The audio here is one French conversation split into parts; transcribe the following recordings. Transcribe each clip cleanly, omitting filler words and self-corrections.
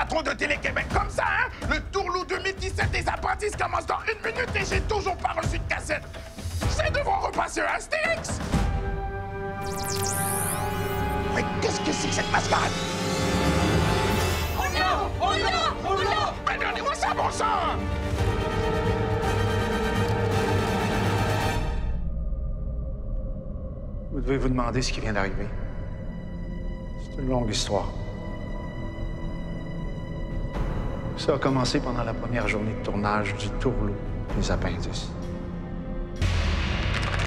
patron de Télé-Québec comme ça, hein? Le Tourlou 2017 des apprentis commence dans 1 minute et j'ai toujours pas reçu de cassette. Je vais devoir repasser un Astérix. Mais qu'est-ce que c'est que cette mascarade? Oh non! Oh non! Oh non! Mais donnez-moi ça, bon sang! Vous devez vous demander ce qui vient d'arriver. C'est une longue histoire. Ça a commencé pendant la première journée de tournage du Tourlou des Appendices.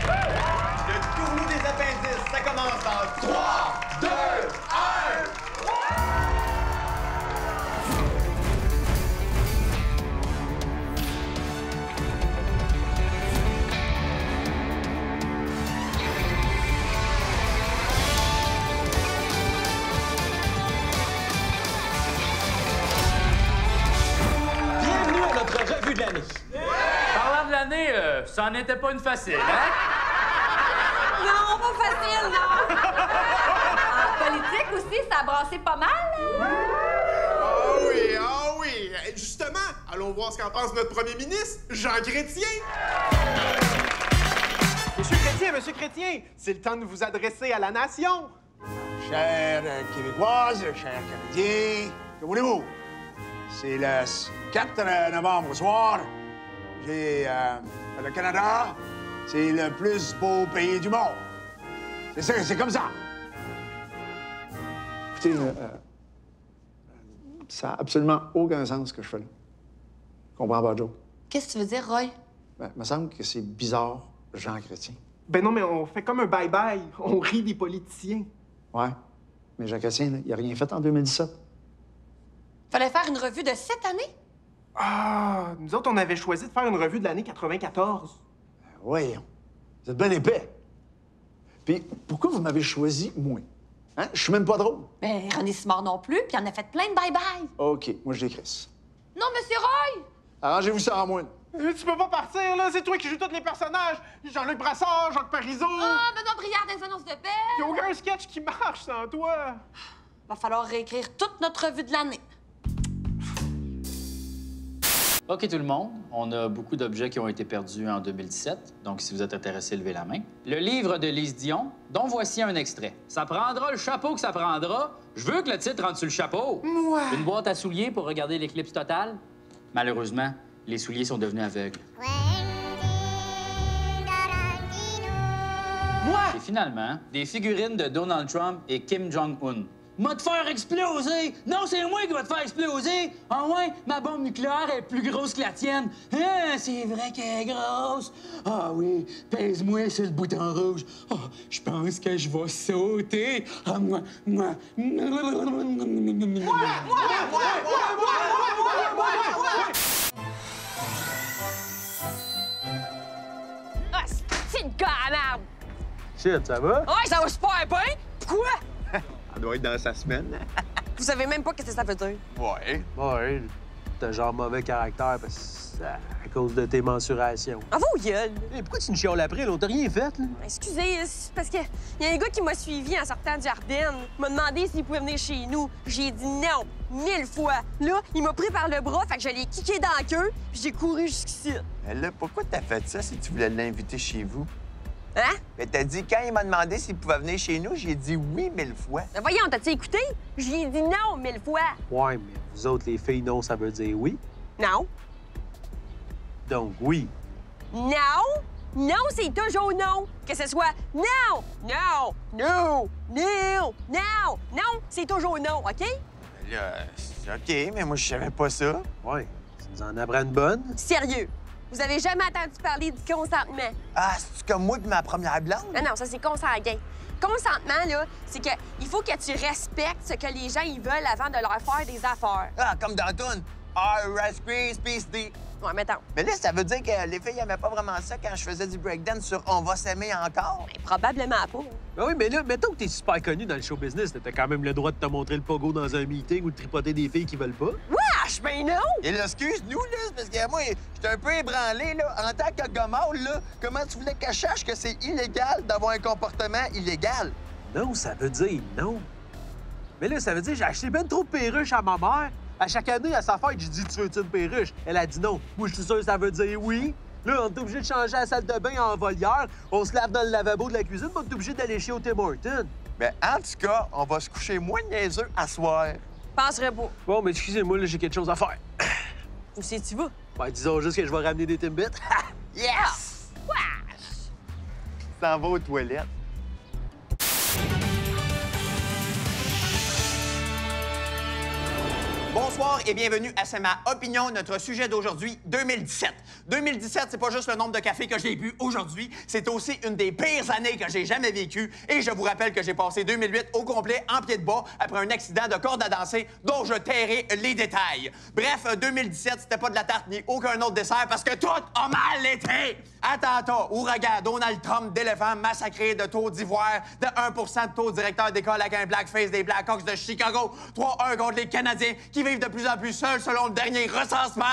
Le Tourlou des Appendices, ça commence dans 3, 2, 1... Bienvenue à notre revue de l'année. Parlant de l'année, ça n'en était pas une facile, hein? Non, pas facile, non! En politique aussi, ça a brassé pas mal, hein? Ah oui! Justement, allons voir ce qu'en pense notre premier ministre, Jean Chrétien. Monsieur Chrétien, c'est le temps de vous adresser à la nation. Chères Québécoises, chers Canadiens, que voulez-vous? C'est le 4 novembre au soir. Le Canada, c'est le plus beau pays du monde. C'est ça, c'est comme ça. Écoutez, ça n'a absolument aucun sens ce que je fais là. Comprends pas, Joe? Qu'est-ce que tu veux dire, Roy? Ben, il me semble que c'est bizarre, Jean Chrétien. Ben non, mais on fait comme un bye-bye. On rit des politiciens. Ouais. Mais Jean Chrétien, là, il n'a rien fait en 2017. Fallait faire une revue de cette année? Ah, nous autres, on avait choisi de faire une revue de l'année 94. Voyons. Vous êtes bien épais. Puis, pourquoi vous m'avez choisi, moi? Hein? Je suis même pas drôle. Ben, René Simard non plus, puis on a fait plein de bye-bye. OK, moi, je décrisse. Non, Monsieur Roy! Arrangez-vous ça en moi. Tu peux pas partir, là. C'est toi qui joues tous les personnages. Jean-Luc Brassard, Jacques Parizeau. Ah, Benoît Briard des annonces de paix! Y a aucun sketch qui marche sans toi. Va falloir réécrire toute notre revue de l'année. OK, tout le monde, on a beaucoup d'objets qui ont été perdus en 2017, donc si vous êtes intéressé, levez la main. Le livre de Lise Dion, dont voici un extrait. Ça prendra le chapeau que ça prendra. Je veux que le titre rentre sur le chapeau. Ouais. Une boîte à souliers pour regarder l'éclipse totale. Malheureusement, les souliers sont devenus aveugles. Moi! Et finalement, des figurines de Donald Trump et Kim Jong-un. M'a te faire exploser! Non, c'est moi qui va te faire exploser! Ah ouais, ma bombe nucléaire est plus grosse que la tienne. Hein, c'est vrai qu'elle est grosse. Ah oui, pèse-moi sur le bouton rouge. Ah, je pense que je vais sauter. Ah, moi. Ah, c'est une gars à merde! Shit, ça va? Ouais, ça va super bien! Pourquoi? Ça doit être dans sa semaine. Vous savez même pas ce que ça veut dire. Ouais. Ouais, t'as genre mauvais caractère à cause de tes mensurations. Ah, vos gueules! Hey, pourquoi tu me chiales après, là? T'as rien fait, là? Excusez, c'est parce que y a un gars qui m'a suivi en sortant du Ardennes. Il m'a demandé s'il pouvait venir chez nous. J'ai dit non, 1000 fois. Là, il m'a pris par le bras, fait que je l'ai kické dans la queue, puis j'ai couru jusqu'ici. Mais là, pourquoi t'as fait ça si tu voulais l'inviter chez vous? Hein? Mais t'as dit, quand il m'a demandé s'il pouvait venir chez nous, j'ai dit oui 1000 fois. Ben voyons, t'as-tu écouté? J'ai dit non 1000 fois. Ouais, mais vous autres, les filles, non, ça veut dire oui. Non. Donc, oui. Non. Non, c'est toujours non. Que ce soit non, non, non, non, non, non, c'est toujours non, OK? Là, c'est OK, mais moi, je savais pas ça. Ouais, ça nous en apprend une bonne. Sérieux. Vous avez jamais entendu parler du consentement? Ah, c'est comme moi et ma première blonde? Non, non, ça, c'est consanguin. Consentement, là, c'est que il faut que tu respectes ce que les gens ils veulent avant de leur faire des affaires. Ah, comme dans Toon. Rice Krispies, D. Ouais, mettons. Mais là, ça veut dire que les filles n'aimaient pas vraiment ça quand je faisais du breakdance sur On va s'aimer encore? Ben, probablement pas. Ben oui, mais là, mettons que t'es super connu dans le show business, t'as quand même le droit de te montrer le pogo dans un meeting ou de tripoter des filles qui veulent pas. Wesh, ben non! Et là, excuse-nous, là, c'est parce que moi, j'étais un peu ébranlé, là. En tant que gommel, là, comment tu voulais que je sache que c'est illégal d'avoir un comportement illégal? Non, ça veut dire non. Mais là, ça veut dire j'ai acheté ben trop de perruches à ma mère. À chaque année, à sa fête, j'ai dit, tu veux-tu une perruche? Elle a dit non. Moi, je suis sûr que ça veut dire oui. Là, on est obligé de changer la salle de bain en volière. On se lave dans le lavabo de la cuisine, mais on est obligé d'aller chier au Tim Hortons. Ben, en tout cas, on va se coucher moins niaiseux à soir. Penserais pas. Bon, mais excusez-moi, là, j'ai quelque chose à faire. Où c'est tu vas? Ben, disons juste que je vais ramener des Timbits. Yes! S'en va aux toilettes. Bonsoir et bienvenue à C'est ma opinion. Notre sujet d'aujourd'hui, 2017. 2017, c'est pas juste le nombre de cafés que j'ai bu aujourd'hui, c'est aussi une des pires années que j'ai jamais vécues. Et je vous rappelle que j'ai passé 2008 au complet en pied de bas après un accident de corde à danser dont je tairai les détails. Bref, 2017, c'était pas de la tarte ni aucun autre dessert parce que tout a mal été. Attentats, ouragans, Donald Trump d'éléphants massacrés, de taux d'ivoire, de 1 de taux directeur d'école avec un blackface des Blackhawks de Chicago, 3-1 contre les Canadiens qui vivent de plus en plus seuls selon le dernier recensement.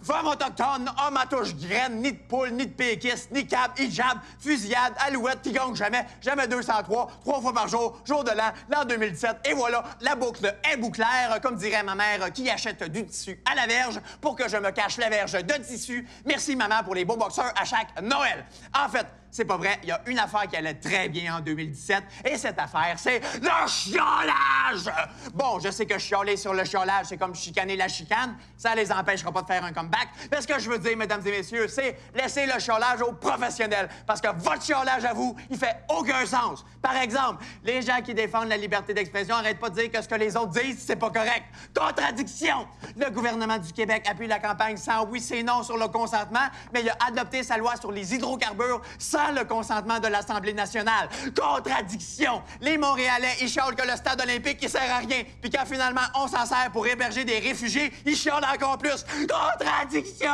Femmes autochtones, hommes à touche graines, ni de poules, ni de péquistes, ni cap, hijab, fusillade, alouette qui gagne jamais, jamais 203, 3 fois par jour, jour de l'an 2017. Et voilà, la boucle est bouclaire, comme dirait ma mère qui achète du tissu à la verge pour que je me cache la verge de tissu. Merci maman pour les beaux boxeurs à chaque Noël. En fait, c'est pas vrai, il y a une affaire qui allait très bien en 2017, et cette affaire, c'est le chiolage! Bon, je sais que chialer sur le chiolage, c'est comme chicaner la chicane, ça les empêchera pas de faire un comeback, mais ce que je veux dire, mesdames et messieurs, c'est laisser le chiolage aux professionnels, parce que votre chiolage à vous, il fait aucun sens. Par exemple, les gens qui défendent la liberté d'expression arrêtent pas de dire que ce que les autres disent, c'est pas correct. Contradiction! Le gouvernement du Québec appuie la campagne sans oui, c'est non sur le consentement, mais il a adopté sa loi sur les hydrocarbures sans le consentement de l'Assemblée nationale. Contradiction! Les Montréalais, ils chiolent que le stade olympique, il sert à rien. Puis quand finalement on s'en sert pour héberger des réfugiés, ils chiolent encore plus. Contradiction!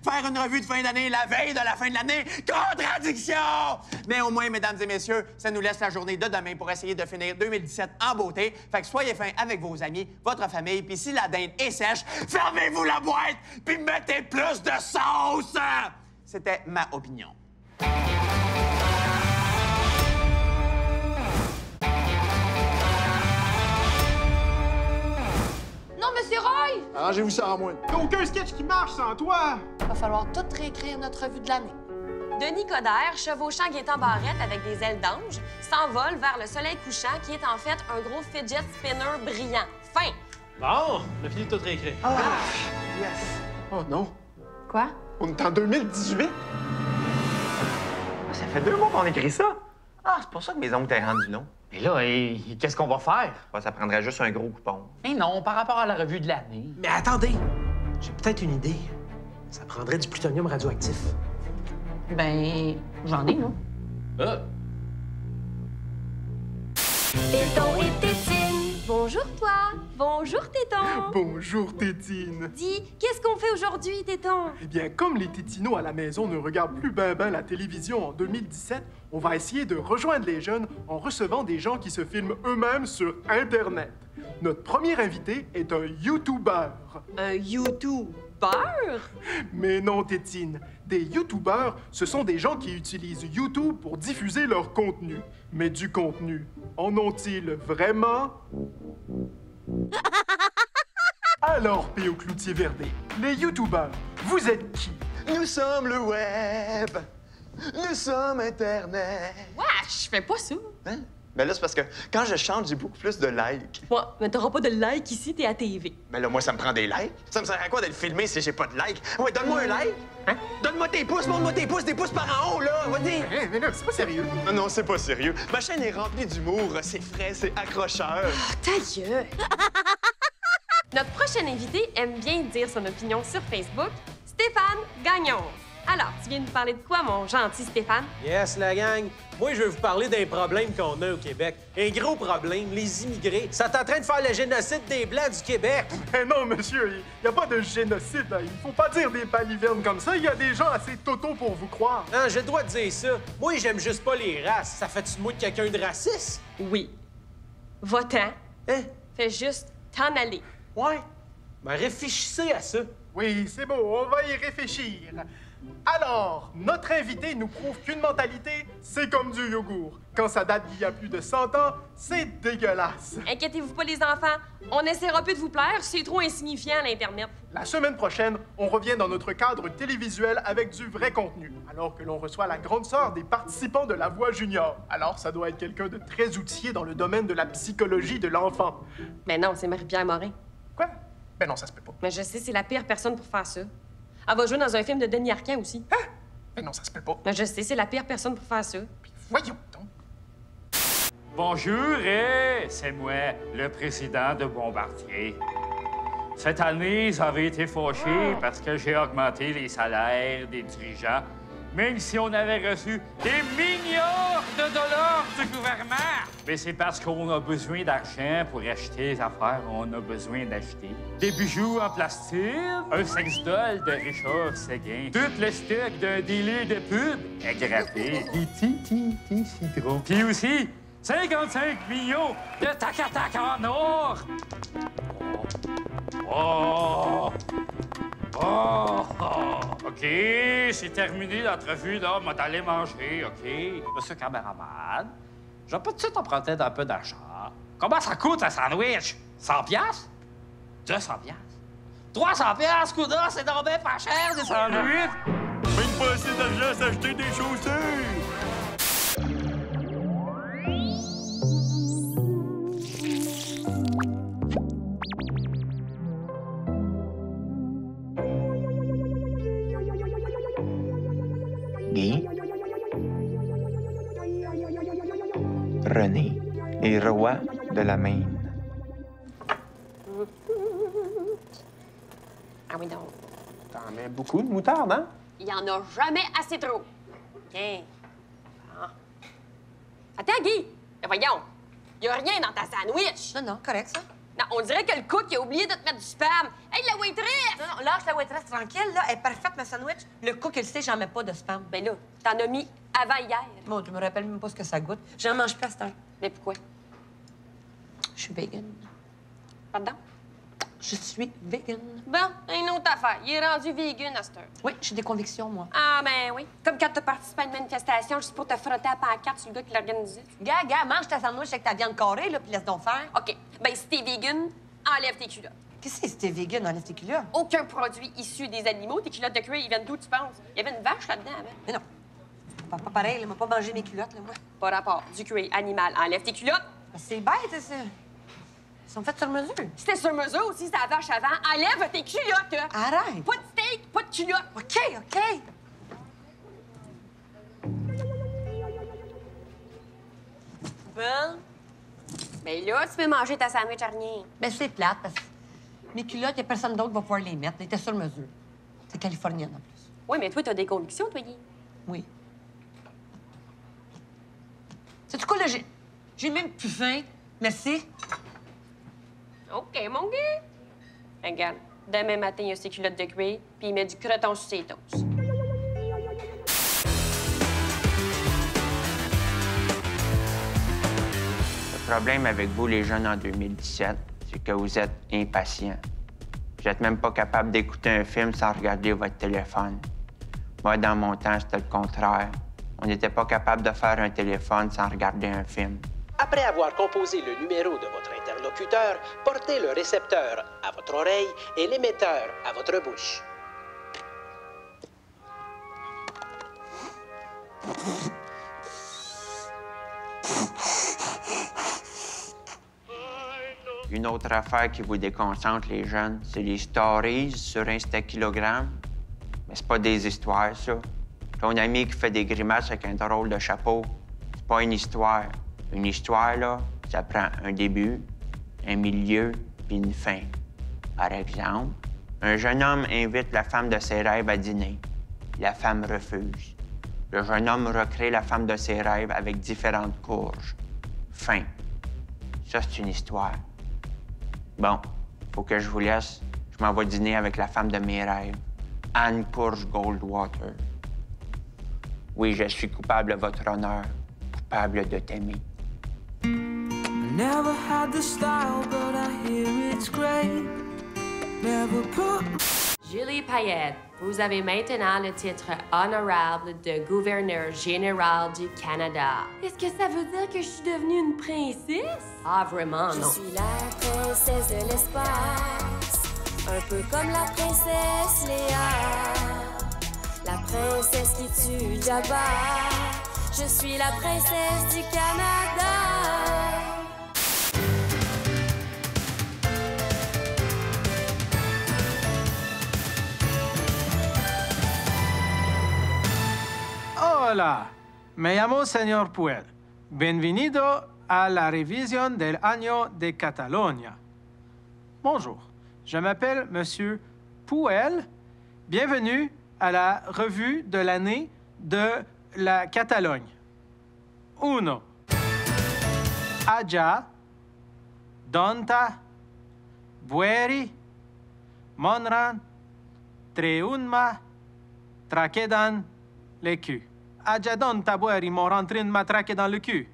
Faire une revue de fin d'année la veille de la fin de l'année. Contradiction! Mais au moins, mesdames et messieurs, ça nous laisse la journée de demain pour essayer de finir 2017 en beauté. Fait que soyez fins avec vos amis, votre famille, puis si la dinde est sèche, fermez-vous la boîte, puis mettez plus de sauce! C'était ma opinion. Non, Monsieur Roy! Arrangez-vous ça en moins. Y'a aucun sketch qui marche sans toi! Va falloir tout réécrire notre revue de l'année. Denis Coderre, chevauchant Gaétan Barrette avec des ailes d'ange, s'envole vers le soleil couchant qui est en fait un gros fidget spinner brillant. Fin! Bon, on a fini de tout réécrire. Ah! Yes! Oh non! Quoi? On est en 2018? Ça fait 2 mois qu'on écrit ça. Ah, c'est pour ça que mes ongles étaient rendus longs. Et là, qu'est-ce qu'on va faire? Ouais, ça prendrait juste un gros coupon. Mais non, par rapport à la revue de l'année. Mais attendez, j'ai peut-être une idée. Ça prendrait du plutonium radioactif. Ben, j'en ai, moi. Ah! Téton et Tétine! Bonjour, toi! Bonjour, Téton! Bonjour, Tétine. Dis, qu'est-ce qu'on fait aujourd'hui, Téton? Eh bien, comme les tétinos à la maison ne regardent plus ben la télévision en 2017, on va essayer de rejoindre les jeunes en recevant des gens qui se filment eux-mêmes sur Internet. Notre premier invité est un YouTuber. Un YouTuber? Mais non, Tétine. Des YouTubers, ce sont des gens qui utilisent YouTube pour diffuser leur contenu. Mais du contenu, en ont-ils vraiment? Alors, P.O. Cloutier-Verdé, les YouTubers, vous êtes qui? Nous sommes le web. Nous sommes Internet. Wesh, je fais pas ça. Hein? Ben là, c'est parce que quand je chante, j'ai beaucoup plus de likes. Ouais, mais t'auras pas de like ici, t'es à TV. Ben là, moi, ça me prend des likes. Ça me sert à quoi d'être filmé si j'ai pas de likes? Ouais, donne-moi un like. Hein? Donne-moi tes pouces, montre-moi tes pouces, des pouces par en haut, là. Vas-y. Hein, mais là, c'est pas sérieux. Non, non, c'est pas sérieux. Ma chaîne est remplie d'humour, c'est frais, c'est accrocheur. Oh, ta gueule! Notre prochain invité aime bien dire son opinion sur Facebook, Stéphane Gagnon. Alors, tu viens nous parler de quoi, mon gentil Stéphane? Yes, la gang. Moi, je vais vous parler d'un problème qu'on a au Québec. Un gros problème, les immigrés. Ça est en train de faire le génocide des Blancs du Québec. Mais non, monsieur, il n'y a pas de génocide. Là. Il faut pas dire des balivernes comme ça. Il y a des gens assez totaux pour vous croire. Non, j'ai le droit de dire ça. Moi, j'aime juste pas les races. Ça fait-tu de moi de quelqu'un de raciste? Oui. Va-t'en. Hein? Fais juste t'en aller. Ouais. Ben, réfléchissez à ça. Oui, c'est beau, on va y réfléchir. Alors, notre invité nous prouve qu'une mentalité, c'est comme du yogourt. Quand ça date d'il y a plus de 100 ans, c'est dégueulasse. Inquiétez-vous pas, les enfants. On n'essaiera plus de vous plaire, c'est trop insignifiant, l'Internet. La semaine prochaine, on revient dans notre cadre télévisuel avec du vrai contenu, alors que l'on reçoit la grande sœur des participants de La Voix Junior. Alors, ça doit être quelqu'un de très outillé dans le domaine de la psychologie de l'enfant. Mais non, c'est Marie-Pierre Morin. Quoi? Ben non, ça se peut pas. Mais je sais, c'est la pire personne pour faire ça. Elle va jouer dans un film de Denis Arcand aussi. Hein? Ben non, ça se peut pas. Mais je sais, c'est la pire personne pour faire ça. Puis voyons donc. Bonjour, c'est moi, le président de Bombardier. Cette année, j'avais été fâché parce que j'ai augmenté les salaires des dirigeants, même si on avait reçu des milliards de dollars du gouvernement. Mais c'est parce qu'on a besoin d'argent pour acheter les affaires. On a besoin d'acheter des bijoux en plastique, un sex-doll de Richard Seguin, tout le stock d'un dealer de pub agrafé, des petits citrons. Puis aussi, 55 millions de tac-à-tac en or! Oh! Oh! OK, c'est terminé l'entrevue, là. On va aller manger, OK? Monsieur caméraman, je vais pas tout de suite emprunter un peu d'argent. Comment ça coûte un sandwich? 100 piastres? 200 piastres? 300 piastres, coudonc, c'est donc bien pas cher, des sandwichs! Même pas assez d'argent à s'acheter des chaussures! Guy, René, les rois de la Maine. Ah oui, donc. T'en mets beaucoup de moutarde, hein? Il y en a jamais assez trop. Tiens. Ah. Attends, Guy. Mais voyons. Il y a rien dans ta sandwich. Non, correct, ça. Non, on dirait que le cook a oublié de te mettre du spam. Hey, la waitress! Non, lâche la waitress tranquille, là. Elle est parfaite, ma sandwich. Le cook, il sait, j'en mets pas de spam. Ben là, t'en as mis avant hier. Bon, je me rappelle même pas ce que ça goûte. J'en mange plus à cette heure. Mais pourquoi? Je suis vegan. Pardon? Je suis vegan. Bon, une autre affaire. Il est rendu vegan à cette heure. Oui, j'ai des convictions, moi. Ah, ben oui. Comme quand t'as participé à une manifestation juste pour te frotter à la pancarte sur le gars qui l'organisait. Gars, mange ta sandwich avec ta viande carrée, là, puis laisse donc faire. OK. Ben, si t'es vegan, enlève tes culottes. Qu'est-ce que c'est si t'es vegan, enlève tes culottes? Aucun produit issu des animaux. Tes culottes de cuir, ils viennent d'où, tu penses? Il y avait une vache là-dedans avant. Mais non. Pas pareil, là. M'a pas mangé mes culottes, là, moi. Pas rapport. Du cuir animal. Enlève tes culottes. Ben, c'est bête, ça. Ils sont faits sur mesure. C'était sur mesure aussi, c'est la vache avant. Enlève tes culottes. Arrête. Pas de steak, pas de culottes. OK. Bon. Ben là, tu peux manger ta sandwich à rien. Ben, c'est plate, parce que mes culottes, il y a personne d'autre qui va pouvoir les mettre. Elles étaient sur mesure. C'est californienne, en plus. Oui, mais toi, t'as des convictions, toi, Guy. Oui. Sais-tu quoi, là? J'ai même plus faim. Merci. OK, mon gars. Regarde, demain matin, il a ses culottes de cuir, puis il met du croton sur ses toasts. Le problème avec vous, les jeunes, en 2017, c'est que vous êtes impatients. Vous n'êtes même pas capable d'écouter un film sans regarder votre téléphone. Moi, dans mon temps, c'était le contraire. On n'était pas capable de faire un téléphone sans regarder un film. Après avoir composé le numéro de votre interlocuteur, portez le récepteur à votre oreille et l'émetteur à votre bouche. Une autre affaire qui vous déconcentre, les jeunes, c'est les stories sur Instakilogramme. Mais c'est pas des histoires, ça. Ton ami qui fait des grimaces avec un drôle de chapeau, c'est pas une histoire. Une histoire, là, ça prend un début, un milieu, puis une fin. Par exemple, un jeune homme invite la femme de ses rêves à dîner. La femme refuse. Le jeune homme recrée la femme de ses rêves avec différentes courges. Fin. Ça, c'est une histoire. Bon, faut que je vous laisse. Je m'en vais dîner avec la femme de mes rêves, Anne Courge Goldwater. Oui, je suis coupable à votre honneur, coupable de t'aimer. Never had the style, but I hear it's great. Never put Julie Payette, vous avez maintenant le titre honorable de gouverneur général du Canada. Est-ce que ça veut dire que je suis devenue une princesse? Ah, vraiment, non. Je suis la princesse de l'espace, un peu comme la princesse Léa, la princesse qui tue Jabba. Je suis la princesse du Canada. Hola, me llamo Señor Puel. Bienvenido a la revisión del año de Cataluña. Bonjour, je m'appelle Monsieur Puel. Bienvenue à la revue de l'année de la Catalogne. Uno. Allá, donta, bueri, monran, treunma, traquedan, le cul. Adjadon Taboueri m'ont rentré une matraque dans le cul.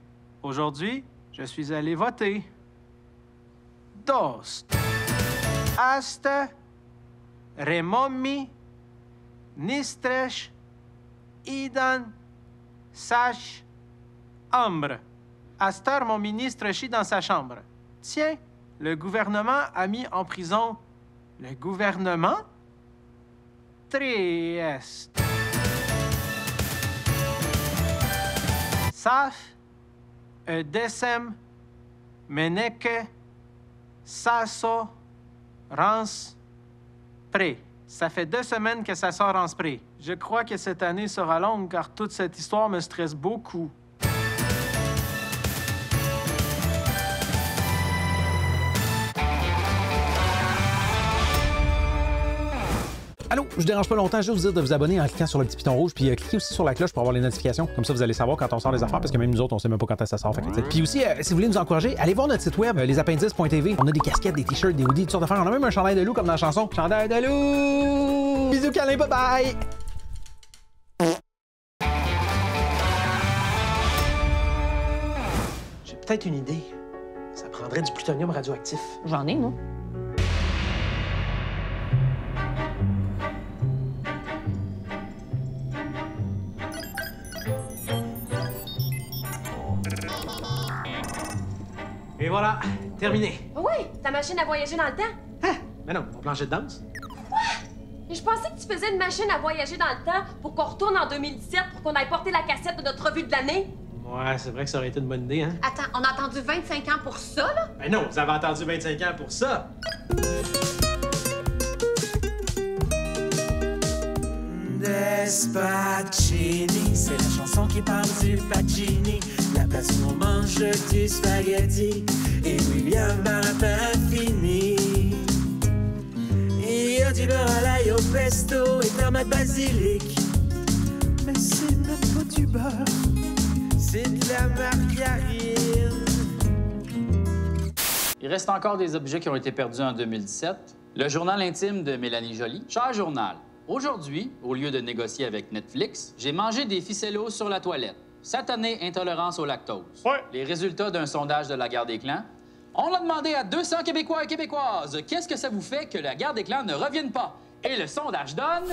Aujourd'hui, je suis allé voter. Dos. Asta, remomi, nistresh, idan, sache, ambre. Astar, mon ministre, chie dans sa chambre. Tiens, le gouvernement a mis en prison le gouvernement? Trieste. Saf, desem, meneke, sasso, rance, pré. Ça fait 2 semaines que ça sort en spray. Je crois que cette année sera longue car toute cette histoire me stresse beaucoup. Allô, je vous dérange pas longtemps, je vais vous dire de vous abonner en cliquant sur le petit piton rouge, puis cliquez aussi sur la cloche pour avoir les notifications. Comme ça, vous allez savoir quand on sort les affaires, parce que même nous autres, on sait même pas quand ça sort. Puis aussi, si vous voulez nous encourager, allez voir notre site web, lesappendices.tv. On a des casquettes, des t-shirts, des hoodies, toutes sortes d'affaires. On a même un chandail de loup comme dans la chanson. Chandail de loup! Bisous, câlins, bye bye! J'ai peut-être une idée. Ça prendrait du plutonium radioactif. J'en ai, moi. Et voilà, terminé. Oui, ta machine à voyager dans le temps. Mais non, mon plancher de danse. Quoi? Et je pensais que tu faisais une machine à voyager dans le temps pour qu'on retourne en 2017 pour qu'on aille porter la cassette de notre revue de l'année. Ouais, c'est vrai que ça aurait été une bonne idée, hein? Attends, on a attendu 25 ans pour ça, là? Ben non, vous avez attendu 25 ans pour ça. Despacini, c'est la chanson qui parle du Pacini. La place où on mange du spaghetti et William Martin fini. Il y a du beurre à l'ail au pesto et tomate basilic. Mais c'est même pas du beurre, c'est de la margarine. Il reste encore des objets qui ont été perdus en 2017. Le journal intime de Mélanie Joly. Cher journal, aujourd'hui, au lieu de négocier avec Netflix, j'ai mangé des ficellos sur la toilette. Satanée intolérance au lactose. Ouais. Les résultats d'un sondage de la Guerre des clans. On a demandé à 200 Québécois et Québécoises qu'est-ce que ça vous fait que la Guerre des clans ne revienne pas. Et le sondage donne...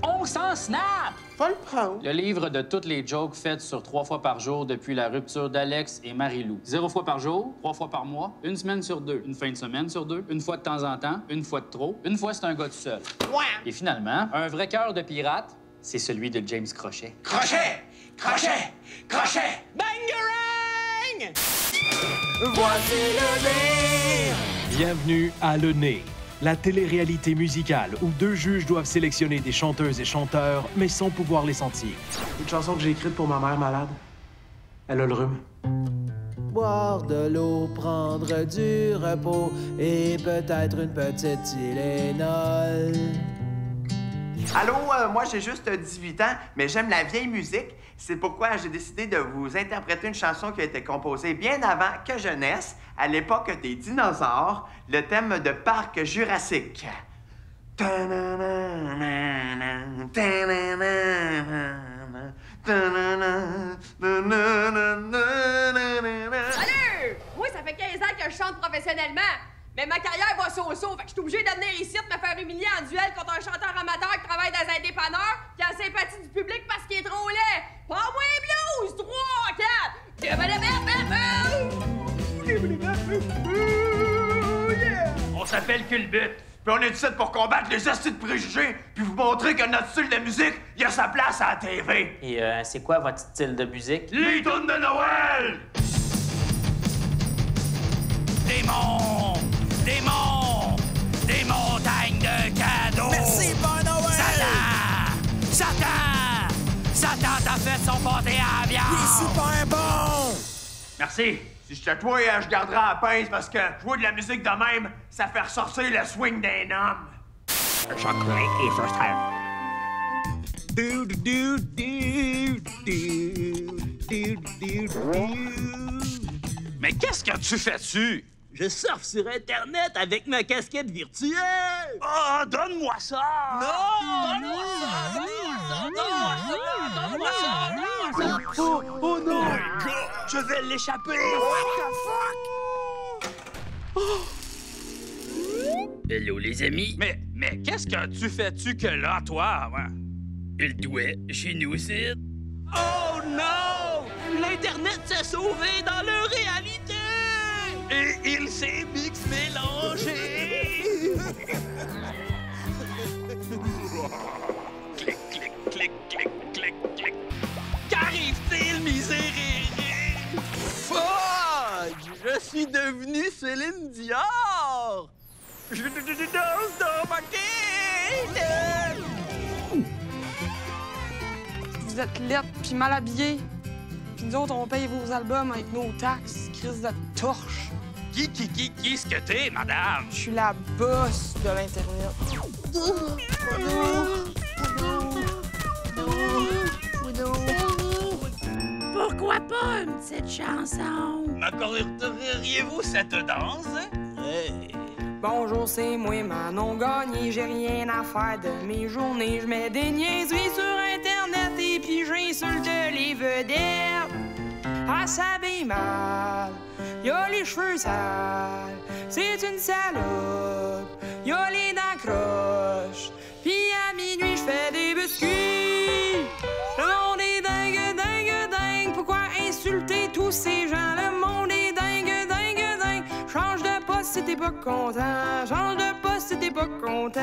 On s'en snap! Faut le prendre. Le livre de toutes les jokes faites sur 3 fois par jour depuis la rupture d'Alex et Marie-Lou. 0 fois par jour, 3 fois par mois, 1 semaine sur 2, une fin de semaine sur 2, une fois de temps en temps, une fois de trop, une fois c'est un gars tout seul. Ouais. Et finalement, un vrai cœur de pirate, c'est celui de James Crochet. Crochet! Crochet! Crochet! Bangarang! Voici le nez! Bienvenue à Le Nez, la télé-réalité musicale où 2 juges doivent sélectionner des chanteuses et chanteurs, mais sans pouvoir les sentir. Une chanson que j'ai écrite pour ma mère malade. Elle a le rhume. Boire de l'eau, prendre du repos et peut-être une petite Tylenol. Allô, moi j'ai juste 18 ans, mais j'aime la vieille musique. C'est pourquoi j'ai décidé de vous interpréter une chanson qui a été composée bien avant que je naisse, à l'époque des dinosaures, le thème de Parc Jurassique. Salut! Moi, ça fait 15 ans que je chante professionnellement. Mais ma carrière va so-so, fait que je suis obligée de venir ici de me faire humilier en duel contre un chanteur amateur qui travaille dans un dépanneur qui a la sympathie du public parce qu'il est trop laid. Pas moins blues! 3, 4! On s'appelle Culbut, puis on est ici pour combattre les hosties de préjugés, puis vous montrer que notre style de musique, il a sa place à la TV. Et c'est quoi votre style de musique? Les tunes de Noël! Démons! Démons! Des montagnes de cadeaux! Merci, Père Noël! Satan! Satan t'a fait son pâté à la viande! Il est super bon! Merci. Si j'étais toi, je garderais la pince parce que jouer de la musique de même, ça fait ressortir le swing d'un homme. Chocolat et first time. Mais qu'est-ce que tu fais-tu? Je surfe sur Internet avec ma casquette virtuelle! Oh, donne-moi ça! Non! Donne-moi ça! Donne-moi ça! Donne-moi ça! Donne-moi ça! Oh non! Je vais l'échapper! What the fuck? Hello, les amis! Mais qu'est-ce que tu fais-tu que là, toi? Il doit chez nous, Sid. Oh non! L'Internet s'est sauvé dans leur réalité! Et il s'est mélangé! Clic, clic, clic, clic, clic, clic. Qu'arrive-t-il, miséréré? Fuck! Je suis devenu Céline Dior! Je danse dans ma quête! Vous êtes lettres puis mal habillés. Puis nous autres, on paye vos albums avec nos taxes. Crise de torche. Qui est-ce que t'es, madame? Je suis la boss de l'Internet. Pourquoi pas une petite chanson? M'accorderiez-vous cette danse? Bonjour, c'est moi, Manon Gagné. J'ai rien à faire de mes journées. Je mets des niaiseries sur Internet et puis j'insulte les vedettes. Elle s'habille mal, y'a les cheveux sales, c'est une salope, y'a les dents croches, pis à minuit j'fais des biscuits. Le monde est dingue, dingue, dingue, pourquoi insulter tous ces gens? Le monde est dingue, dingue, dingue, change de poste si t'es pas content, change de poste si t'es pas content.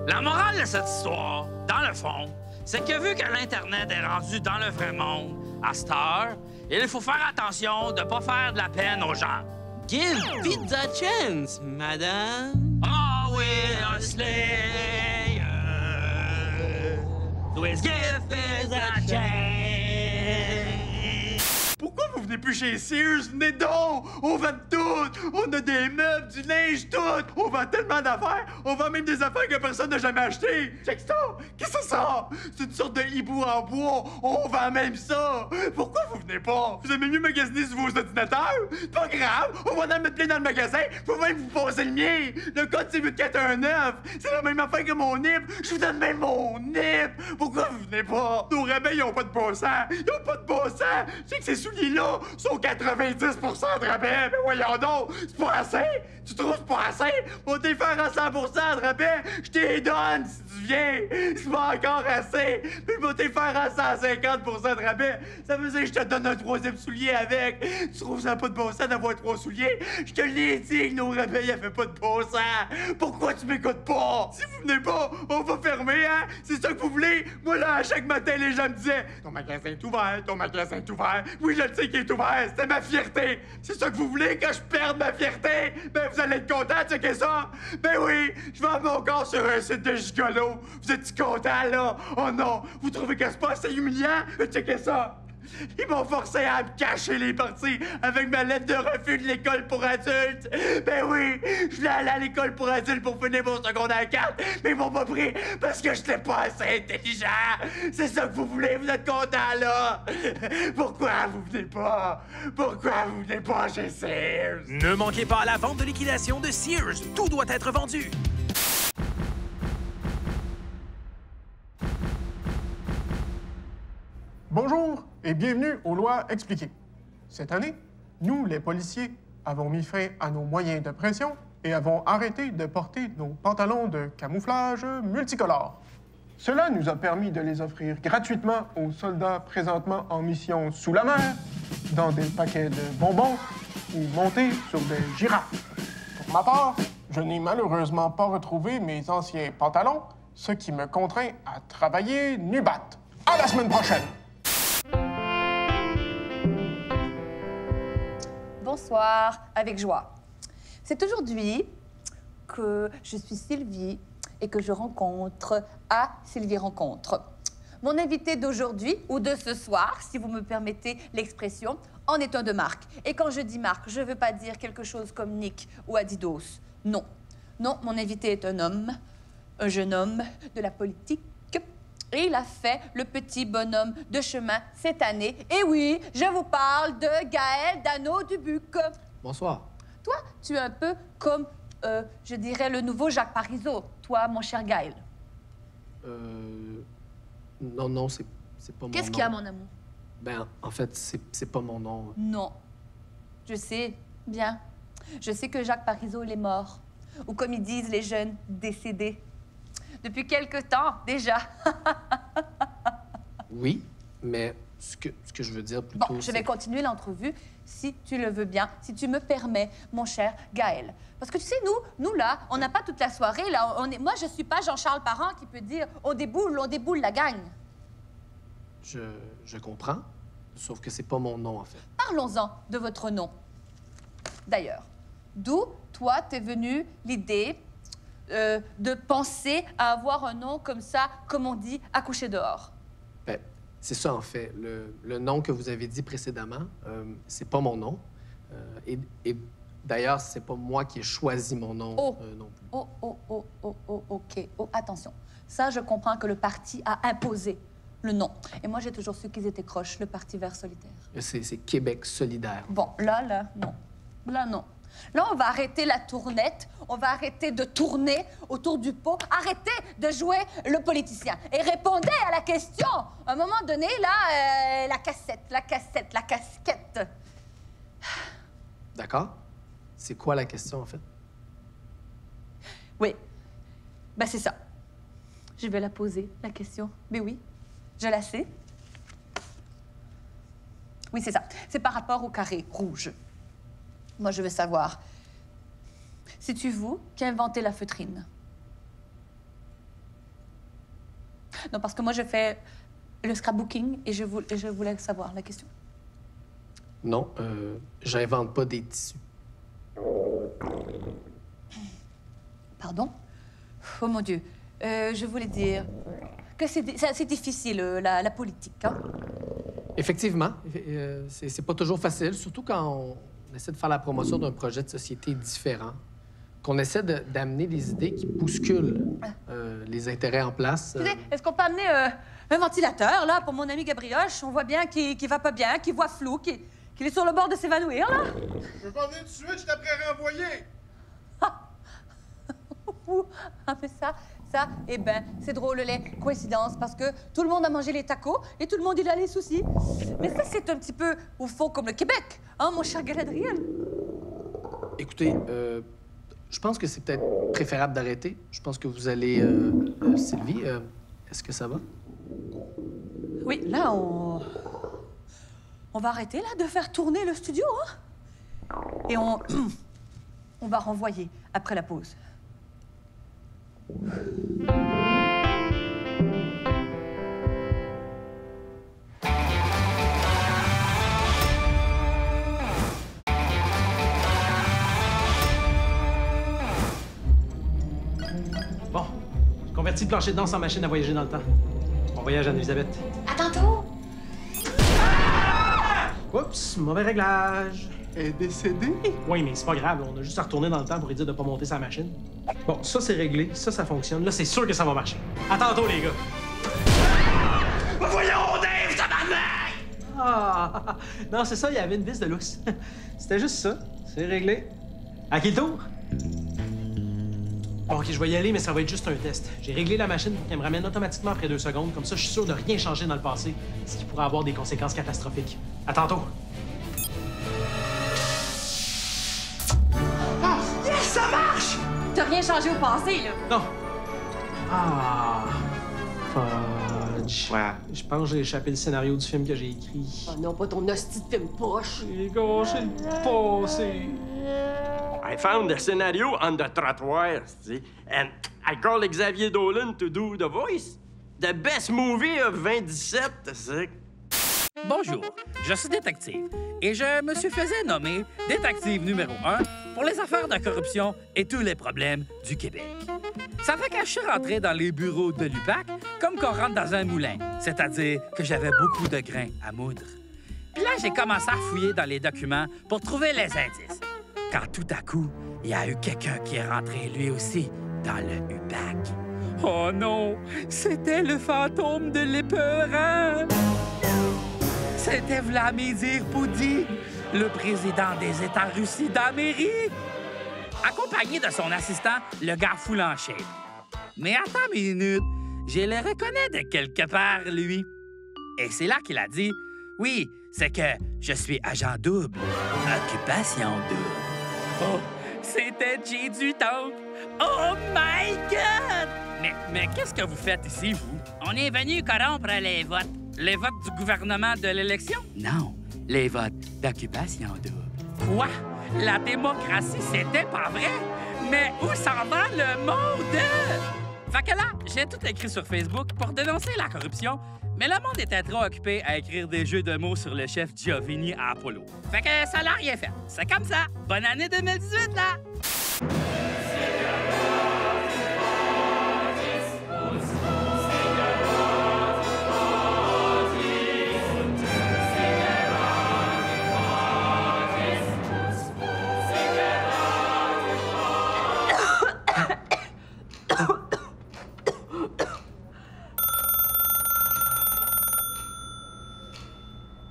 La morale de cette histoire, dans le fond, c'est que vu que l'Internet est rendu dans le vrai monde, à cette heure, il faut faire attention de pas faire de la peine aux gens. Give pizza chance, madame. Oh, we're a slayer. Let's give pizza chance. Pourquoi vous venez plus chez Sears? Venez donc! On vend tout! On a des meubles, du linge, tout! On vend tellement d'affaires! On vend même des affaires que personne n'a jamais achetées! Check ça! Qu'est-ce que c'est ça? C'est une sorte de hibou en bois! On vend même ça! Pourquoi vous venez pas? Vous aimez mieux magasiner sur vos ordinateurs? Pas grave! On va en mettre plein dans le magasin! Faut même vous passer le mien! Le code c'est 8419! C'est la même affaire que mon NIP! Je vous donne même mon NIP! Pourquoi vous venez pas? Nos rabais, ils ont pas de bon sens! Ils ont pas de bon sens! Je sais que ces souliers-là sont 90% de rabais! Mais voyons donc! C'est pas assez! Tu trouves que c'est pas assez? On va te faire à 100% de rabais! Je t'y donne si tu viens! C'est pas encore assez! Mais je vais te faire à 150% de rabais! Ça veut dire que je te donne un troisième soulier avec! Tu trouves ça pas de bon sens d'avoir 3 souliers? Je te l'ai dit que nos rabais, il fait pas de bon sens! Pourquoi tu m'écoutes pas? Si vous venez pas, on va fermer, hein? C'est ça que vous voulez? Moi, là, à chaque matin, les gens me disaient « Ton magasin est ouvert, ton magasin est ouvert. » Oui, je le sais qu'il est ouvert, c'était ma fierté. C'est ça que vous voulez, que je perde ma fierté? Ben, vous allez être content de checker ça? Ben oui, je vends mon corps sur un site de gigolo. Vous êtes content, là? Oh non, vous trouvez que c'est pas assez humiliant? Checkez ça. Ils m'ont forcé à me cacher les parties avec ma lettre de refus de l'école pour adultes. Ben oui, je voulais aller à l'école pour adultes pour finir mon secondaire 4, mais ils m'ont pas pris parce que j'étais pas assez intelligent. C'est ça que vous voulez, vous êtes content là? Pourquoi vous venez pas? Pourquoi vous venez pas chez Sears? Ne manquez pas la vente de liquidation de Sears. Tout doit être vendu. Bonjour et bienvenue aux lois expliquées. Cette année, nous, les policiers, avons mis fin à nos moyens de pression et avons arrêté de porter nos pantalons de camouflage multicolores. Cela nous a permis de les offrir gratuitement aux soldats présentement en mission sous la mer, dans des paquets de bonbons ou montés sur des girafes. Pour ma part, je n'ai malheureusement pas retrouvé mes anciens pantalons, ce qui me contraint à travailler nu-bat. À la semaine prochaine! Bonsoir, avec joie. C'est aujourd'hui que je suis Sylvie et que je rencontre à Sylvie Rencontre. Mon invité d'aujourd'hui, ou de ce soir, si vous me permettez l'expression, en est un de marque. Et quand je dis marque, je ne veux pas dire quelque chose comme Nick ou Adidas. Non. Non, mon invité est un homme, un jeune homme de la politique. Et il a fait le petit bonhomme de chemin cette année. Et oui, je vous parle de Gaël Dano-Dubuc. Bonsoir. Toi, tu es un peu comme, je dirais, le nouveau Jacques Parizeau. Toi, mon cher Gaël. Non, c'est pas mon nom. Qu'est-ce qu'il y a, mon amour? Ben, en fait, c'est pas mon nom. Non. Je sais, bien. Je sais que Jacques Parizeau, il est mort. Ou comme ils disent les jeunes, décédé. Depuis quelque temps, déjà. Oui, mais ce que je veux dire plutôt... Bon, je vais continuer l'entrevue, si tu le veux bien, si tu me permets, mon cher Gaël. Parce que tu sais, nous là, on n'a pas toute la soirée, là. Moi, je suis pas Jean-Charles Parent qui peut dire « on déboule la gang ». Je comprends, sauf que c'est pas mon nom, en fait. Parlons-en de votre nom. D'ailleurs, d'où, toi, t'es venue l'idée de penser à avoir un nom comme ça, comme on dit, accouché dehors? Ben, c'est ça, en fait. Le nom que vous avez dit précédemment, c'est pas mon nom. Et d'ailleurs, c'est pas moi qui ai choisi mon nom non plus. OK. Oh, attention. Ça, je comprends que le parti a imposé le nom. Et moi, j'ai toujours su qu'ils étaient croches, le Parti vert solitaire. C'est Québec solidaire. Bon, là, non. Là, non. Là, on va arrêter la tournette, on va arrêter de tourner autour du pot, arrêtez de jouer le politicien et répondez à la question. À un moment donné, là, la casquette. D'accord. C'est quoi la question, en fait? Oui. Ben, c'est ça. Je vais la poser, la question. Mais oui, je la sais. Oui, c'est ça. C'est par rapport au carré rouge. Moi, je veux savoir, c'est-tu vous qui avez inventé la feutrine? Non, parce que moi, je fais le scrapbooking et je voulais savoir la question. Non, j'invente pas des tissus. Pardon? Oh, mon Dieu. Je voulais dire que c'est difficile, la politique, hein? Effectivement. C'est pas toujours facile, surtout quand on essaie de faire la promotion d'un projet de société différent, qu'on essaie d'amener des idées qui bousculent les intérêts en place. Est-ce qu'on peut amener un ventilateur, là, pour mon ami Gabrioche? On voit bien qu'il va pas bien, qu'il voit flou, qu'il est sur le bord de s'évanouir, là. Je veux pas venir tout de suite, je t'apprends à renvoyer. Ah, mais ça, eh ben, c'est drôle, les coïncidences, parce que tout le monde a mangé les tacos et tout le monde, il a les soucis. Mais ça, c'est un petit peu, au fond, comme le Québec, hein, mon cher Galadriel? Écoutez, je pense que c'est peut-être préférable d'arrêter. Je pense que vous allez... Sylvie, est-ce que ça va? Oui, là, on va arrêter, là, de faire tourner le studio, hein? Et on va renvoyer après la pause. Bon, converti le plancher de danse en machine à voyager dans le temps. Bon voyage, Anne-Elisabeth. À tantôt! Oups, mauvais réglage. Elle est décédée? Oui, mais c'est pas grave, on a juste à retourner dans le temps pour lui dire de pas monter sa machine. Bon, ça c'est réglé, ça fonctionne. Là, c'est sûr que ça va marcher. À tantôt, les gars. Voyons, Dave, tabarnak! Ah! Non, c'est ça, il y avait une vis de lousse. C'était juste ça. C'est réglé. À qui le tour? Bon, OK, je vais y aller, mais ça va être juste un test. J'ai réglé la machine pour qu'elle me ramène automatiquement après 2 secondes. Comme ça, je suis sûr de rien changer dans le passé, ce qui pourrait avoir des conséquences catastrophiques. À tantôt. Ça marche! T'as rien changé au passé, là. Non. Ah. Fudge. Ouais. Je pense que j'ai échappé le scénario du film que j'ai écrit. Oh non, pas ton hostie de film poche. J'ai gâché le passé. I found the scenario on the trottoir, see, and I called Xavier Dolan to do the voice. The best movie of 2017, see. Bonjour, je suis détective et je me suis fait nommer détective numéro 1 pour les affaires de corruption et tous les problèmes du Québec. Ça fait que je suis rentré dans les bureaux de l'UPAC comme qu'on rentre dans un moulin, c'est-à-dire que j'avais beaucoup de grains à moudre. Puis là, j'ai commencé à fouiller dans les documents pour trouver les indices. Quand tout à coup, il y a eu quelqu'un qui est rentré lui aussi dans le UPAC. Oh non, c'était le fantôme de l'épeurant! C'était Vladimir Poutine, le président des États-Russes d'Amérique, accompagné de son assistant, le gars full en shape. Mais attends une minute, je le reconnais de quelque part, lui. Et c'est là qu'il a dit, oui, c'est que je suis agent double, occupation double. Oh, c'était Jay du Temple. Oh my God! Mais qu'est-ce que vous faites ici, vous? On est venu corrompre les votes. Les votes du gouvernement de l'élection? Non, les votes d'occupation double. Quoi? La démocratie, c'était pas vrai? Mais où s'en va le monde? Fait que là, j'ai tout écrit sur Facebook pour dénoncer la corruption, mais le monde était trop occupé à écrire des jeux de mots sur le chef Giovanni à Apollo. Fait que ça l'a rien fait. C'est comme ça. Bonne année 2018, là!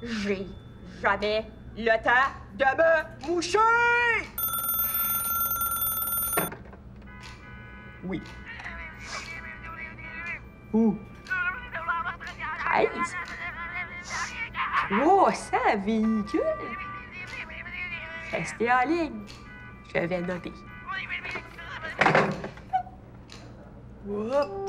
J'ai jamais le temps de me moucher! Oui. Où? 13? 300 véhicules? Restez en ligne. Je vais noter. Whoop.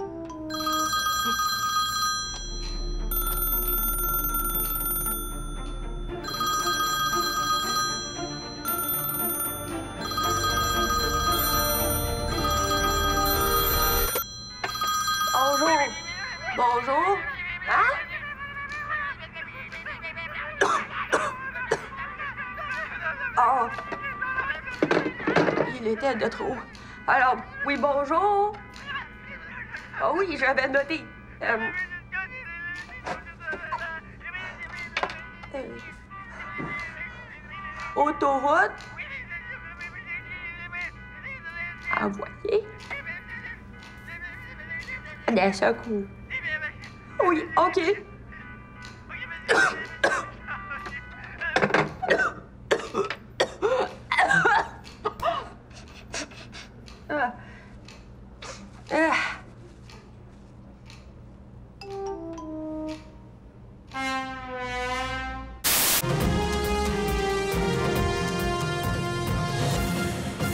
Bonjour. Bonjour. Hein? Oh. Il était de trop. Alors, oui, bonjour. Oh oui, j'avais noté. Autoroute. Envoyé. Des secours. Oui, OK.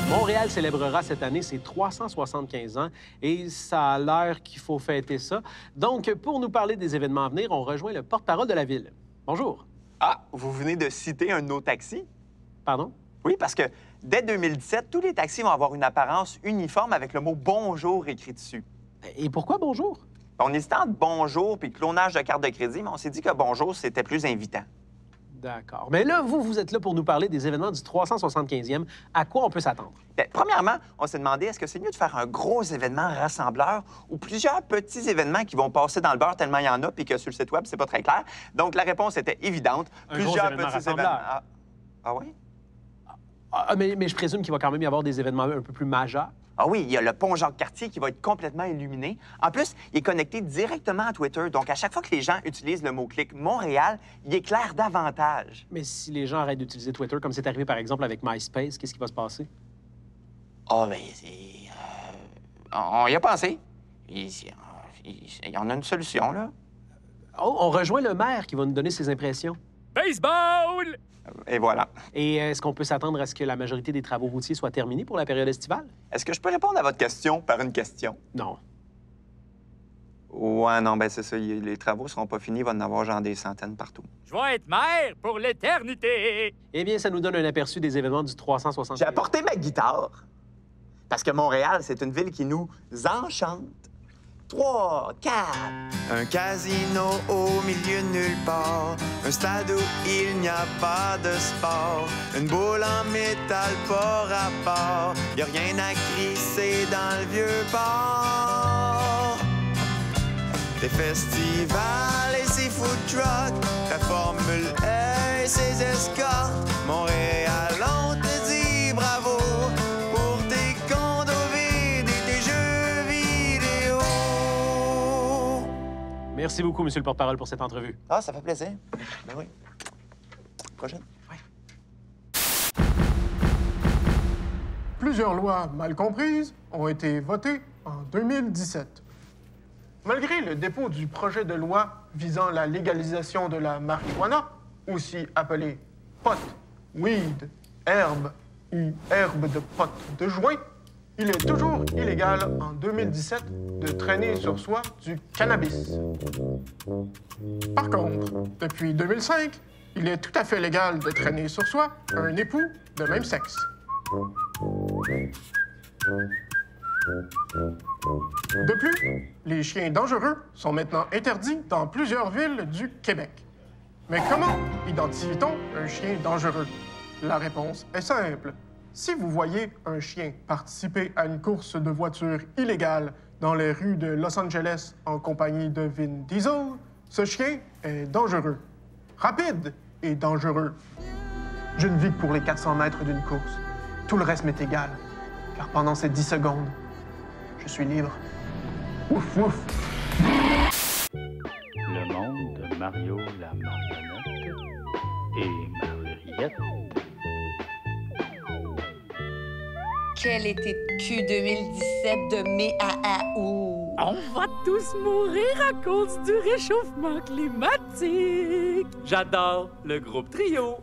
Montréal célébrera cette année ses 375 ans et ça a l'air qu'il faut fêter ça. Donc, pour nous parler des événements à venir, on rejoint le porte-parole de la ville. Bonjour. Ah, vous venez de citer un de nos taxis? Pardon? Oui, parce que dès 2017, tous les taxis vont avoir une apparence uniforme avec le mot « bonjour » écrit dessus. Et pourquoi bonjour? On hésitait entre bonjour puis clonage de carte de crédit, mais on s'est dit que bonjour, c'était plus invitant. D'accord. Mais là, vous êtes là pour nous parler des événements du 375e. À quoi on peut s'attendre? Bien, premièrement, on s'est demandé, est-ce que c'est mieux de faire un gros événement rassembleur ou plusieurs petits événements qui vont passer dans le beurre tellement il y en a puis que sur le site web, c'est pas très clair? Donc, la réponse était évidente. Plusieurs petits événements. Ah oui? Mais je présume qu'il va quand même y avoir des événements un peu plus majeurs. Ah oui, il y a le pont Jacques-Cartier qui va être complètement illuminé. En plus, il est connecté directement à Twitter. Donc, à chaque fois que les gens utilisent le mot-clic Montréal, il éclaire davantage. Mais si les gens arrêtent d'utiliser Twitter, comme c'est arrivé par exemple avec MySpace, qu'est-ce qui va se passer? Ah, bien, c'est... on y a pensé. Il y en a une solution, là. Oh, on rejoint le maire qui va nous donner ses impressions. Baseball! Et voilà. Et est-ce qu'on peut s'attendre à ce que la majorité des travaux routiers soient terminés pour la période estivale? Est-ce que je peux répondre à votre question par une question? Non. Ouais, non, ben c'est ça. Les travaux seront pas finis. Il va en avoir genre des centaines partout. Je vais être maire pour l'éternité! Eh bien, ça nous donne un aperçu des événements du 360. J'ai apporté ma guitare parce que Montréal, c'est une ville qui nous enchante. 3, 4. Un casino au milieu de nulle part. Un stade où il n'y a pas de sport. Une boule en métal pas rapport. Y a rien à crisser dans le vieux port. Des festivals et ses food trucks. Ta Formule 1 et ses escortes. Montréal, on te dit bravo. Pour tes condos vides et tes jeux vidéo. Merci beaucoup, Monsieur le porte-parole, pour cette entrevue. Ah, ça fait plaisir. Ben oui. Prochaine. Plusieurs lois mal comprises ont été votées en 2017. Malgré le dépôt du projet de loi visant la légalisation de la marijuana, aussi appelée pot, weed, herbe ou herbe de pot de joint, il est toujours illégal en 2017 de traîner sur soi du cannabis. Par contre, depuis 2005, il est tout à fait légal de traîner sur soi un époux de même sexe. De plus, les chiens dangereux sont maintenant interdits dans plusieurs villes du Québec. Mais comment identifie-t-on un chien dangereux? La réponse est simple. Si vous voyez un chien participer à une course de voiture illégale dans les rues de Los Angeles en compagnie de Vin Diesel, ce chien est dangereux. Rapide et dangereux. Je ne vis que pour les 400 mètres d'une course. Tout le reste m'est égal, car pendant ces 10 secondes, je suis libre. Ouf, ouf! Le monde de Mario la marionnette et Mariette. Quel été de cul 2017 de mai à août? On va tous mourir à cause du réchauffement climatique! J'adore le groupe Trio!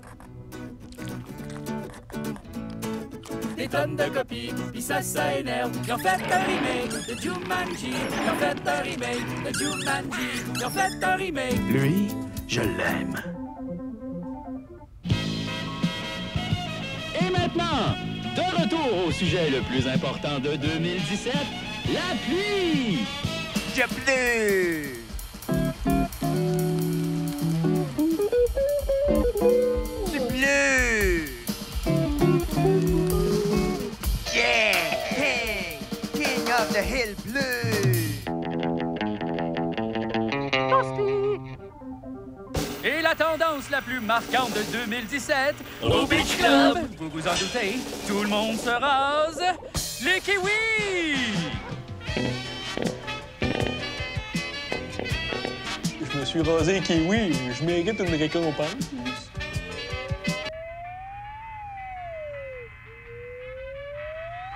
Des tonnes de copies, pis ça énerve. Ils ont fait un remake de Jumanji. Ils ont fait un remake de Jumanji. Ils ont fait un remake. Lui, je l'aime. Et maintenant, de retour au sujet le plus important de 2017, la pluie! Je pleure! Je pleure! Yeah! Hey! King of the Hill Bleu! Et la tendance la plus marquante de 2017, au Beach Club, vous vous en doutez, tout le monde se rase, les kiwis! Je me suis rasé kiwi, je mérite une récompense.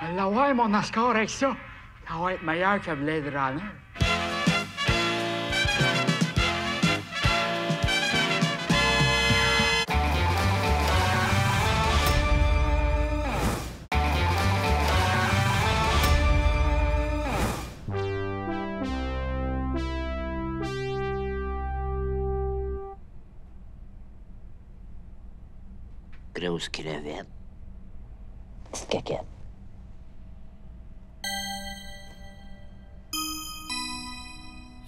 Alors ouais, mon NASCAR avec ça, ça va être meilleur que Blade Runner. Grosse crevette. Petite caquette.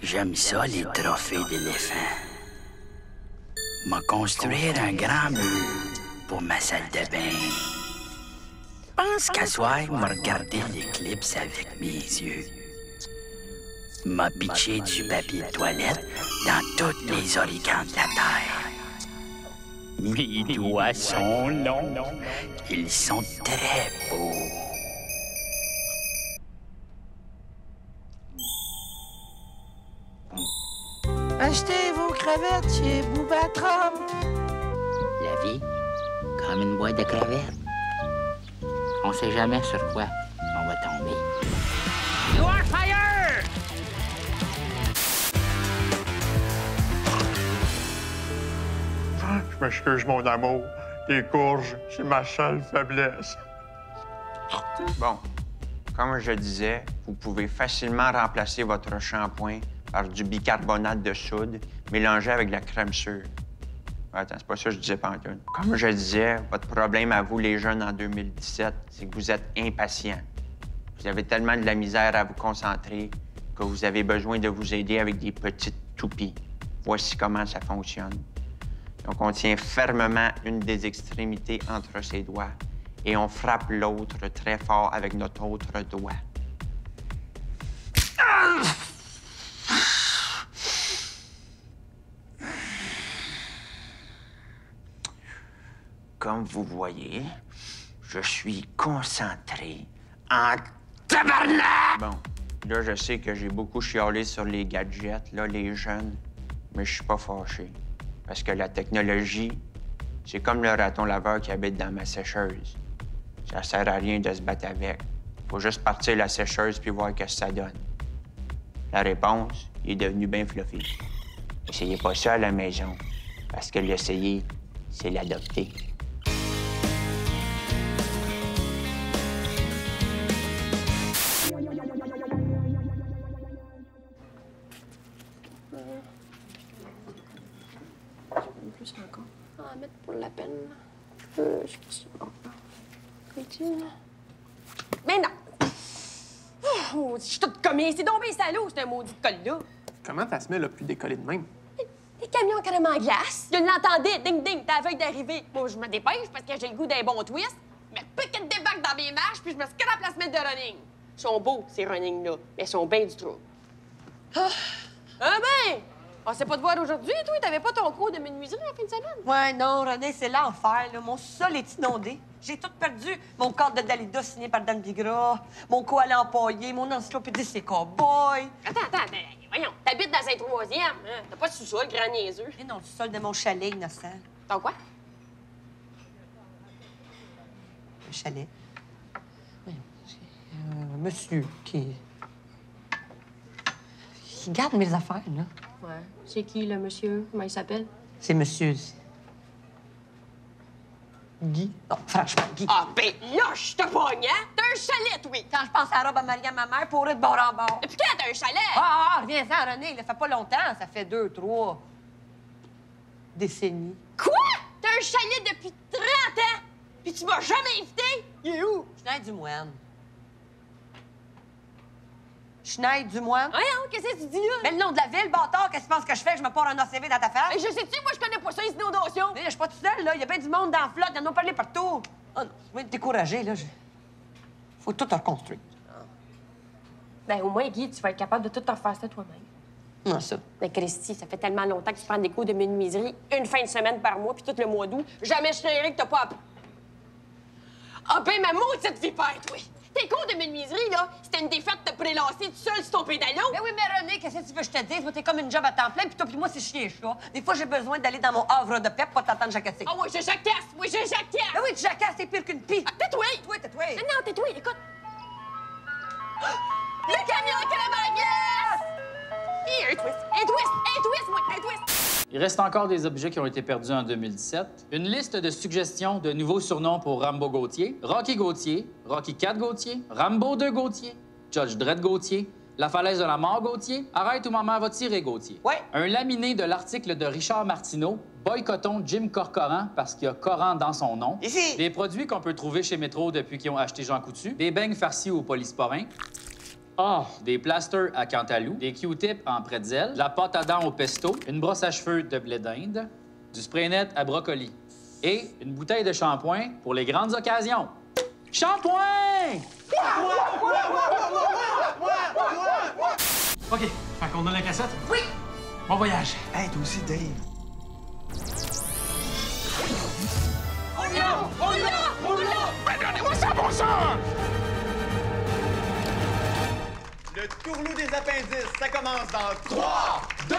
J'aime ça, les trophées d'éléphants. M'a construire un grand mur pour ma salle de bain. Pense qu'à soir, m'a regardé l'éclipse avec mes yeux. M'a pitché du papier de toilette dans tous les origans de la terre. Mes doigts sont longs. Ils sont très beaux. Achetez vos crevettes chez Boubatram. La vie, comme une boîte de crevettes. On sait jamais sur quoi on va tomber. You are fired! Fuck. Je m'excuse, mon amour. Les courges, c'est ma seule faiblesse. Bon, comme je disais, vous pouvez facilement remplacer votre shampoing par du bicarbonate de soude mélangé avec de la crème sûre. Attends, c'est pas ça que je disais pantoute. Comme je disais, votre problème à vous, les jeunes, en 2017, c'est que vous êtes impatients. Vous avez tellement de la misère à vous concentrer que vous avez besoin de vous aider avec des petites toupies. Voici comment ça fonctionne. Donc, on tient fermement une des extrémités entre ses doigts et on frappe l'autre très fort avec notre autre doigt. Comme vous voyez, je suis concentré en tabarnak! Bon, là, je sais que j'ai beaucoup chialé sur les gadgets, là, les jeunes, mais je suis pas fâché. Parce que la technologie, c'est comme le raton laveur qui habite dans ma sécheuse. Ça sert à rien de se battre avec. Faut juste partir la sécheuse puis voir ce que ça donne. La réponse, il est devenu bien fluffy. Essayez pas ça à la maison, parce que l'essayer, c'est l'adopter. Plus encore. On va mettre pour la peine. Mais non! Oh, je suis toute commée. C'est donc bien salaud, c'est un maudit de col-là. Comment ta semelle a pu décoller de même? Les camions carrément en glace. Je l'entendais, ding-ding, t'as la veille d'arriver. Moi, je me dépêche parce que j'ai le goût d'un bon twist. Mais pique de débarque dans mes marches, puis je me scrape la semaine de running. Ils sont beaux, ces runnings-là, mais ils sont bien du trou. Ah ben! On sait pas te voir aujourd'hui, toi? T'avais pas ton cours de menuiserie la fin de semaine? Ouais, non, René, c'est l'enfer, là. Mon sol est inondé. J'ai tout perdu. Mon cadre de Dalida signé par Dan Bigra, mon koala empaillé, mon encyclopédie c'est cowboy. Attends, voyons, t'habites dans un troisième, hein? T'as pas de sous-sol, grand niaiseux. Et non, le sol de mon chalet innocent. Ton quoi? Un chalet. Monsieur qui garde mes affaires, là. Ouais. C'est qui, le monsieur? Comment il s'appelle? C'est monsieur Guy. Non, franchement, Guy. Ah, ben là, je te pogne, hein? T'as un chalet, oui. Quand je pense à la robe à Maria, ma mère, pour de bord en bord. Depuis quand t'as un chalet? Reviens-en, René. Ça fait pas longtemps. Ça fait 2, 3 décennies. Quoi? T'as un chalet depuis 30 ans? Puis tu m'as jamais invité? Il est où? Schneider-du-Moine. Schneider-du-Moine? Voyons, qu'est-ce que tu dis là? Mais le nom de la ville, bâtard, qu'est-ce que tu penses que je fais? Je me porte un ACV dans ta face? Mais je sais-tu, moi, je connais pas ça, les inondations. Mais je suis pas toute seule, là. Il y a bien du monde dans la flotte. Ils en ont parlé partout. Oh non, je vais être découragée, là. Faut tout reconstruire. Ben, au moins, Guy, tu vas être capable de tout te refaire ça toi-même. Non, ça. Mais Christy, ça fait tellement longtemps que tu prends des cours de menuiserie, une fin de semaine par mois, puis tout le mois d'août. Jamais je t'ai que t'as pas appris. Ah ben, ma maudite vipère, toi! Tes cours de menuiserie, là, c'était une défaite de te prélasser tout seul sur ton pédalon. Mais oui, mais René, qu'est-ce que tu veux que je te dise? Moi, t'es comme une job à temps plein, puis toi puis moi, c'est chien et chat. Des fois, j'ai besoin d'aller dans mon havre de paix pour pas t'entendre jacasser. Ah oui, je jacasse! Oui, je jacasse! Ah oui, tu jacasses, t'es pire qu'une pie. Ah, tais-toi! Tais-toi! Non, tais-toi, écoute. Le camion à Calabagas! Un twist! Il reste encore des objets qui ont été perdus en 2017. Une liste de suggestions de nouveaux surnoms pour Rambo Gauthier, Rocky 4 Gauthier, Rambo 2 Gauthier, Judge Dredd Gauthier, La falaise de la mort Gauthier, Arrête ou maman va tirer Gauthier. Ouais. Un laminé de l'article de Richard Martineau, Boycottons Jim Corcoran parce qu'il y a Coran dans son nom. Ici! Des produits qu'on peut trouver chez Métro depuis qu'ils ont acheté Jean Coutu, des beignes farcis au polysporin, des plasters à Cantalou, des Q-tips en pretzel, de la pâte à dents au pesto, une brosse à cheveux de blé d'Inde, du spray net à brocoli et une bouteille de shampoing pour les grandes occasions. Shampoing! OK, fait qu'on a la cassette? Oui! Bon voyage. Hey, toi aussi, Dave. Oh non! Oh non! Oh non! Ben, donnez-moi ça, bon sang! Le tourlou des appendices, ça commence dans 3, 2, 1...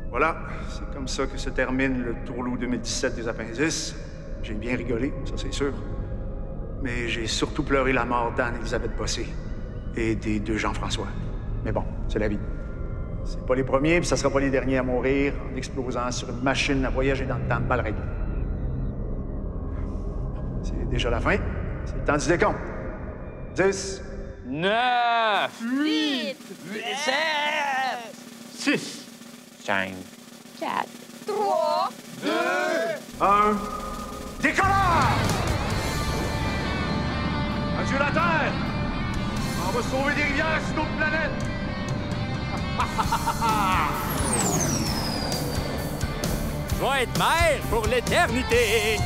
Voilà, c'est comme ça que se termine le Tourlou 2017 des appendices. J'ai bien rigolé, ça c'est sûr. Mais j'ai surtout pleuré la mort d'Anne-Élisabeth Bossé et des deux Jean-François. Mais bon, c'est la vie. C'est pas les premiers, puis ça sera pas les derniers à mourir en explosant sur une machine à voyager dans le temps mal réglé. C'est déjà la fin. C'est le temps du décompte. 10, 9, 8, 7, 6, 5, 4, 3, 2, 1. Décollage! Adieu la Terre! On va sauver des rivières sur d'autres planètes! Je vais être mère pour l'éternité.